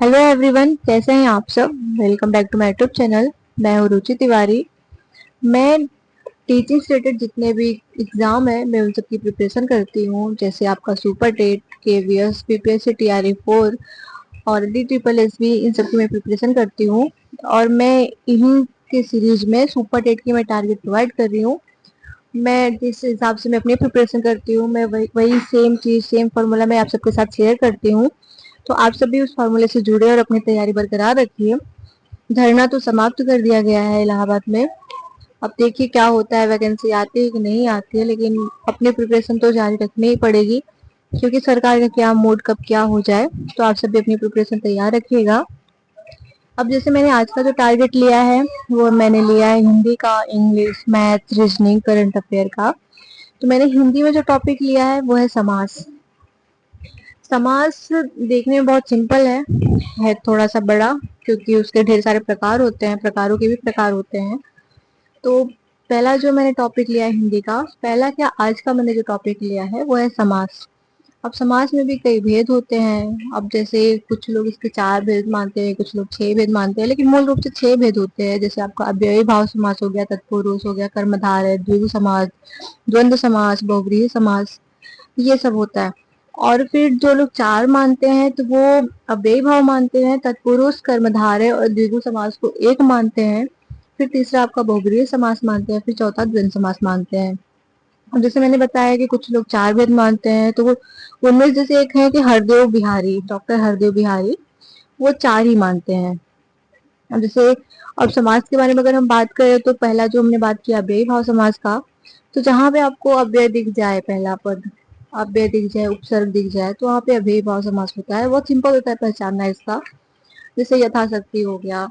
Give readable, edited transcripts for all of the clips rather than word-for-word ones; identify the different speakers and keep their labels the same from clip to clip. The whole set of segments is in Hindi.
Speaker 1: हेलो एवरीवन, कैसे हैं आप सब। Welcome back to my YouTube channel. मैं हूँ रुचि तिवारी। मैं टीचिंग से रिलेटेड जितने भी एग्जाम है मैं उन सब की प्रिपरेशन करती हूँ, जैसे आपका super TET, KVS, PPSC, TRE 4 और डी इन सब की मैं प्रिपरेशन करती हूँ। और मैं इन्हीं के सीरीज में सुपर टेट की मैं टारगेट प्रोवाइड कर रही हूँ। मैं जिस हिसाब से मैं अपनी प्रिपरेशन करती हूँ, मैं वही वही सेम चीज, सेम फॉर्मूला मैं आप सबके साथ शेयर करती हूँ। तो आप सभी उस फॉर्मूले से जुड़े और अपनी तैयारी बरकरार रखिए। धरना तो समाप्त कर दिया गया है इलाहाबाद में। अब देखिए क्या होता है, वैकेंसी आती है कि नहीं आती है, लेकिन अपनी प्रिपरेशन तो जारी रखनी ही पड़ेगी, क्योंकि सरकार का क्या मूड कब क्या हो जाए। तो आप सभी अपनी प्रिपरेशन तैयार रखिएगा। अब जैसे मैंने आज का जो टारगेट लिया है वो मैंने लिया है हिंदी का, English, math, reasoning, current affair का। तो मैंने हिंदी में जो टॉपिक लिया है वो है समास। समास देखने में बहुत सिंपल है थोड़ा सा बड़ा, क्योंकि उसके ढेर सारे प्रकार होते हैं, प्रकारों के भी प्रकार होते हैं। तो पहला जो मैंने टॉपिक लिया है हिंदी का, पहला क्या आज का मैंने जो टॉपिक लिया है वो है समास। अब समास में भी कई भेद होते हैं। अब जैसे कुछ लोग इसके 4 भेद मानते हैं, कुछ लोग 6 भेद मानते हैं, लेकिन मूल रूप से 6 भेद होते हैं। जैसे आपका अव्ययी भाव समास हो गया, तत्पुरुष हो गया, कर्मधारय है, द्विगु समास, द्वंद्व समास, बहुव्रीहि समास, ये सब होता है। और फिर जो लोग 4 मानते हैं तो वो अव्ययी भाव मानते हैं, तत्पुरुष, कर्मधारय और द्विगु समास को एक मानते हैं। फिर तीसरा आपका बहुब्रीहि समास मानते हैं, फिर चौथा द्वंद्व समास मानते हैं। और जैसे मैंने बताया कि कुछ लोग 4 भेद मानते हैं, तो वो उनमें जैसे एक है कि हरदेव बिहारी, डॉक्टर हरदेव बिहारी, वो 4 ही मानते हैं। अब जैसे अब समाज के बारे में अगर हम बात करें तो पहला जो हमने बात किया अव्ययी भाव समाज का, तो जहां पे आपको अव्यय दिख जाए, पहला पद अव्यय दिख जाए, उपसर्ग दिख जाए, तो वहां पे अव्ययी भाव समास होता है। बहुत सिंपल होता है पहचानना इसका। जैसे यथाशक्ति हो गया,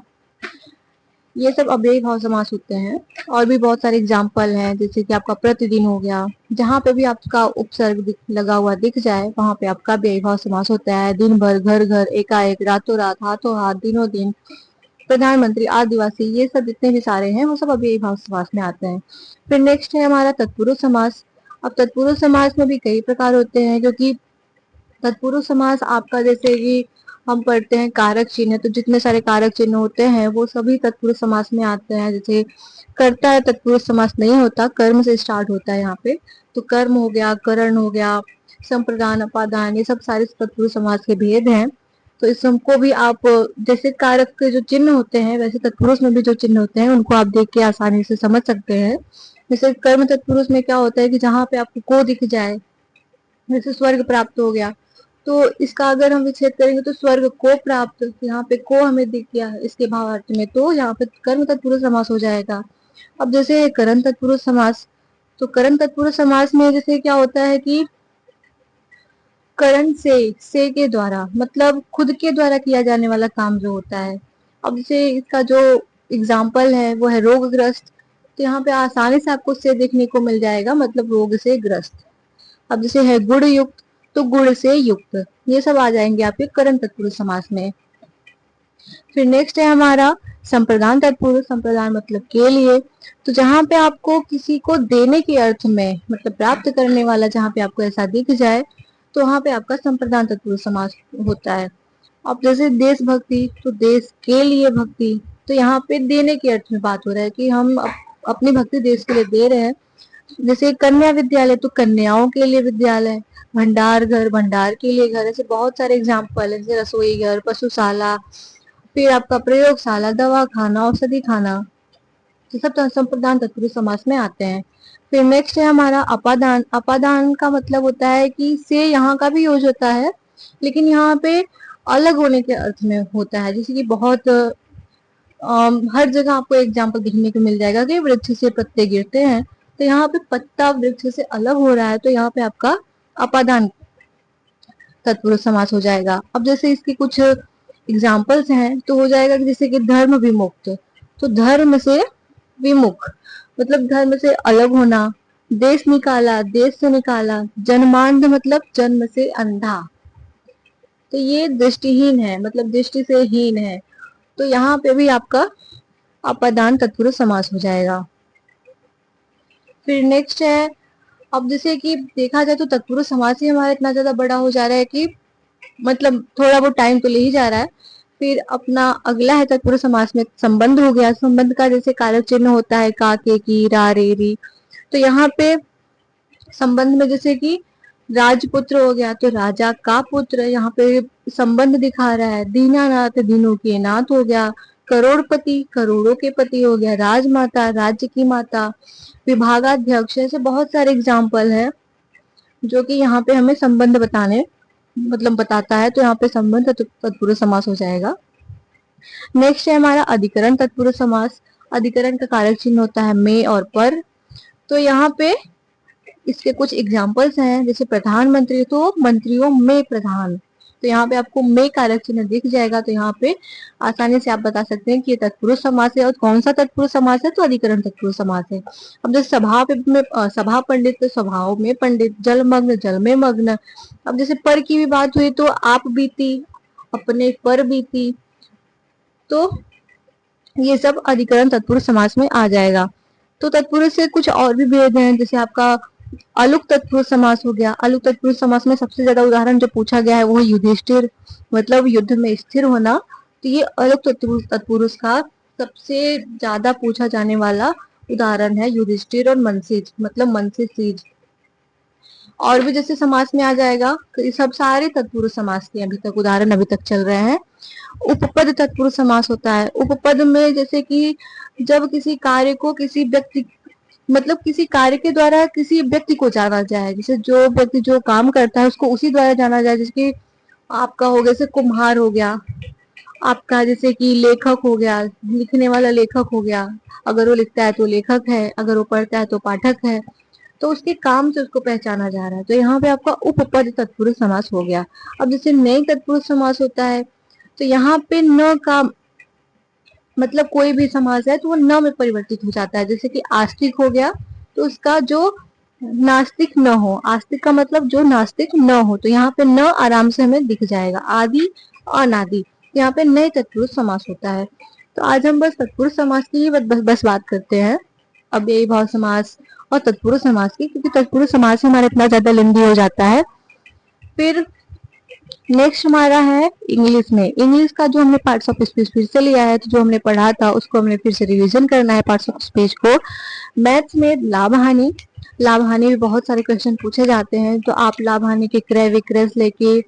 Speaker 1: ये सब अव्ययी भाव समास होते हैं। और भी बहुत सारे एग्जाम्पल हैं, जैसे कि आपका प्रतिदिन हो गया, जहां पे भी आपका उपसर्ग लगा हुआ दिख जाए वहां पे आपका अव्ययी भाव समास होता है। दिन भर, घर घर, एकाएक, रातों रात, हाथों हाथ, दिनों दिन, प्रधानमंत्री, आदिवासी, ये सब जितने भी सारे हैं वो सब अव्ययी भाव समास में आते हैं। फिर नेक्स्ट है हमारा तत्पुरुष समास। अब तत्पुरुष समास में भी कई प्रकार होते हैं, क्योंकि तत्पुरुष समास आपका जैसे कि हम पढ़ते हैं कारक चिन्ह, तो जितने सारे कारक चिन्ह होते हैं वो सभी तत्पुरुष समास में आते हैं। जैसे कर्ता है तत्पुरुष समास नहीं होता, कर्म से स्टार्ट होता है यहाँ पे। तो कर्म हो गया, करण हो गया, संप्रदान, अपादान, ये सब सारे तत्पुरुष समास के भेद हैं। तो इस सबको भी आप, जैसे कारक के जो चिन्ह होते हैं वैसे तत्पुरुष में भी जो चिन्ह होते हैं उनको आप देख के आसानी से समझ सकते हैं। जैसे कर्म तत्पुरुष में क्या होता है कि जहां पे आपको को दिख जाए, जैसे स्वर्ग प्राप्त हो गया, तो इसका अगर हम विच्छेद करेंगे तो स्वर्ग को प्राप्त, यहाँ पे को हमें दिख गया इसके भावार्थ में, तो यहाँ पे कर्म तत्पुरुष समास हो जाएगा। अब जैसे करण तत्पुरुष समास, तो करण तत्पुरुष समास में जैसे क्या होता है कि करण से के द्वारा, मतलब खुद के द्वारा किया जाने वाला काम जो होता है। अब जैसे इसका जो एग्जाम्पल है वो है रोगग्रस्त, तो यहाँ पे आसानी से आपको से देखने को मिल जाएगा, मतलब रोग से ग्रस्त। अब जैसे है गुण युक्त, तो गुण से युक्त, ये सब आ जाएंगे आपके करण तत्पुरुष समास में। फिर नेक्स्ट है हमारा संप्रदान तत्पुरुष। संप्रदान मतलब के लिए, तो जहां पे आपको किसी को देने के अर्थ में, मतलब प्राप्त करने वाला जहां पे आपको ऐसा दिख जाए, तो वहां पे आपका संप्रदान तत्पुरुष समास होता है। अब जैसे देशभक्ति, तो देश के लिए भक्ति, तो यहाँ पे देने के अर्थ में बात हो रहा है कि हम अपनी भक्ति देश के लिए दे रहे हैं। जैसे कन्या विद्यालय, तो कन्याओं के लिए विद्यालय, भंडार घर, भंडार के लिए घर, ऐसे बहुत सारे एग्जाम्पल है, जैसे रसोई घर, पशुशाला, फिर आपका प्रयोगशाला, दवा खाना, औषधि खाना, ये सब संप्रदान तत्पुरुष समास में आते हैं। फिर नेक्स्ट है हमारा अपादान। अपादान का मतलब होता है कि से यहाँ का भी यूज होता है, लेकिन यहाँ पे अलग होने के अर्थ में होता है। जैसे कि बहुत हर जगह आपको एग्जाम्पल दिखने को मिल जाएगा कि वृक्ष से पत्ते गिरते हैं, तो यहाँ पे पत्ता वृक्ष से अलग हो रहा है, तो यहाँ पे आपका अपादान तत्पुरुष समास हो जाएगा। अब जैसे इसके कुछ एग्जाम्पल्स हैं, तो हो जाएगा कि जैसे कि धर्म विमुक्त, तो धर्म से विमुख मतलब धर्म से अलग होना। देश निकाला, देश से निकाला। जन्मांध मतलब जन्म से अंधा, तो ये दृष्टिहीन है, मतलब दृष्टि से हीन है, तो यहाँ पे भी आपका अपादान तत्पुरुष समास हो जाएगा। फिर नेक्स्ट है, अब जैसे कि देखा जाए तो तत्पुरुष समास ही हमारा इतना ज्यादा बड़ा हो जा रहा है कि मतलब थोड़ा बहुत टाइम तो ले ही जा रहा है, फिर अपना अगला है तत्पुरुष समास में संबंध हो गया। संबंध का जैसे कारक चिन्ह होता है का, के, की, रा, रे, री। तो यहाँ पे संबंध में जैसे कि राजपुत्र हो गया तो राजा का पुत्र, यहाँ पे संबंध दिखा रहा है। दीनानाथ, दीनों के नाथ हो गया। करोड़पति, करोड़ों के पति हो गया। राजमाता, राज्य की माता। विभागाध्यक्ष, ऐसे बहुत सारे एग्जाम्पल है जो कि यहाँ पे हमें संबंध बताने मतलब बताता है। तो यहाँ पे संबंध तत्पुरुष समास हो जाएगा। नेक्स्ट है हमारा अधिकरण तत्पुरुष समास। अधिकरण का कारक चिन्ह होता है में और पर। तो यहाँ पे इसके कुछ एग्जाम्पल्स हैं, जैसे प्रधानमंत्री तो मंत्रियों में प्रधान। तो यहाँ पे आपको में कारक चिन्ह दिख जाएगा। तो यहाँ पे आसानी से आप बता सकते हैं कि ये तत्पुरुष समास है। और कौन सा तत्पुरुष समास है? तो अधिकरण तत्पुरुष समास है। अब जैसे सभा में सभा पंडित तो सभाओं में पंडित। जलमग्न, जल में मग्न। अब जैसे पर की भी बात हुई तो आप बीती, अपने पर बीती। तो ये सब अधिकरण तत्पुरुष समास में आ जाएगा। तो तत्पुरुष से कुछ और भी भेद हैं, जैसे आपका अलुक तत्पुरुष समास हो गया। अलुक तत्पुरुष समास में सबसे ज्यादा उदाहरण जो पूछा गया है वो है युधिष्ठिर, मतलब युद्ध में स्थिर होना। तो ये अलुक तत्पुरुष का सबसे ज्यादा पूछा जाने वाला उदाहरण है युधिष्ठिर और मनसिज, मतलब मनसिज सीज। और भी जैसे समास में आ जाएगा, तो ये सब सारे तत्पुरुष समास के अभी तक उदाहरण अभी तक चल रहे हैं। उपपद तत्पुरुष समास होता है। उपपद में जैसे कि जब किसी कार्य को किसी व्यक्ति मतलब किसी कार्य के द्वारा किसी व्यक्ति को जाना जाए, जैसे जो व्यक्ति जो काम करता है उसको उसी द्वारा जाना जाए। जैसे कि आपका हो गया, जैसे कुम्हार हो गया, आपका जैसे कि लेखक हो गया, लिखने वाला लेखक हो गया। अगर वो लिखता है तो लेखक है, अगर वो पढ़ता है तो पाठक है। तो उसके काम से उसको पहचाना जा रहा है। तो यहाँ पे आपका उपपद तत्पुरुष समास हो गया। अब जैसे नए तत्पुरुष समास होता है, तो यहाँ पे न का मतलब कोई भी समास है तो वो न में परिवर्तित हो जाता है। जैसे कि आस्तिक हो गया तो उसका जो नास्तिक न हो, आस्तिक का मतलब जो नास्तिक न हो। तो यहाँ पे न आराम से हमें दिख जाएगा। आदि, अनादि, यहाँ पे नए तत्पुरुष समास होता है। तो आज हम बस तत्पुरुष समास की ही बस बात करते हैं, अव्ययी भाव समास और तत्पुरुष समास की, क्योंकि तत्पुरुष समास हमारा इतना ज्यादा लंबी हो जाता है। फिर नेक्स्ट हमारा है इंग्लिश में। इंग्लिश का जो हमने पार्ट्स ऑफ स्पीच फिर से लिया है, तो जो हमने पढ़ा था उसको हमने फिर से रिवीजन करना है पार्ट्स ऑफ स्पीच को। मैथ्स में लाभ हानि, लाभ हानि में बहुत सारे क्वेश्चन पूछे जाते हैं। तो आप लाभ हानि के क्रय विक्रय लेके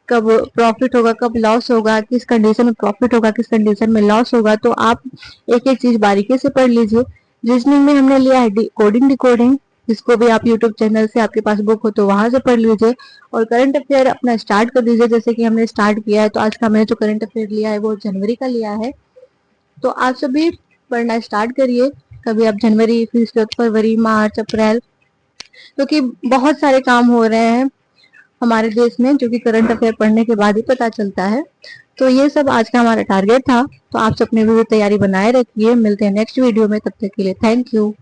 Speaker 1: कब प्रॉफिट होगा, कब लॉस होगा, किस कंडीशन में प्रॉफिट होगा, किस कंडीशन में लॉस होगा, तो आप एक एक चीज बारीकी से पढ़ लीजिए। रीजनिंग में हमने लिया है कोडिंग डिकोडिंग, जिसको भी आप यूट्यूब चैनल से आपके पास बुक हो तो वहां से पढ़ लीजिए। और करंट अफेयर अपना स्टार्ट कर दीजिए, जैसे कि हमने स्टार्ट किया है। तो आज का मैंने जो करंट अफेयर लिया है वो जनवरी का लिया है। तो आप सभी पढ़ना स्टार्ट करिए। कभी आप जनवरी, फिर उसके बाद फरवरी, मार्च, अप्रैल, क्योंकि बहुत सारे काम हो रहे हैं हमारे देश में जो कि करंट अफेयर पढ़ने के बाद ही पता चलता है। तो ये सब आज का हमारा टारगेट था। तो आप सब अपनी वीडियो तैयारी बनाए रखिए। मिलते हैं नेक्स्ट वीडियो में, तब तक के लिए थैंक यू।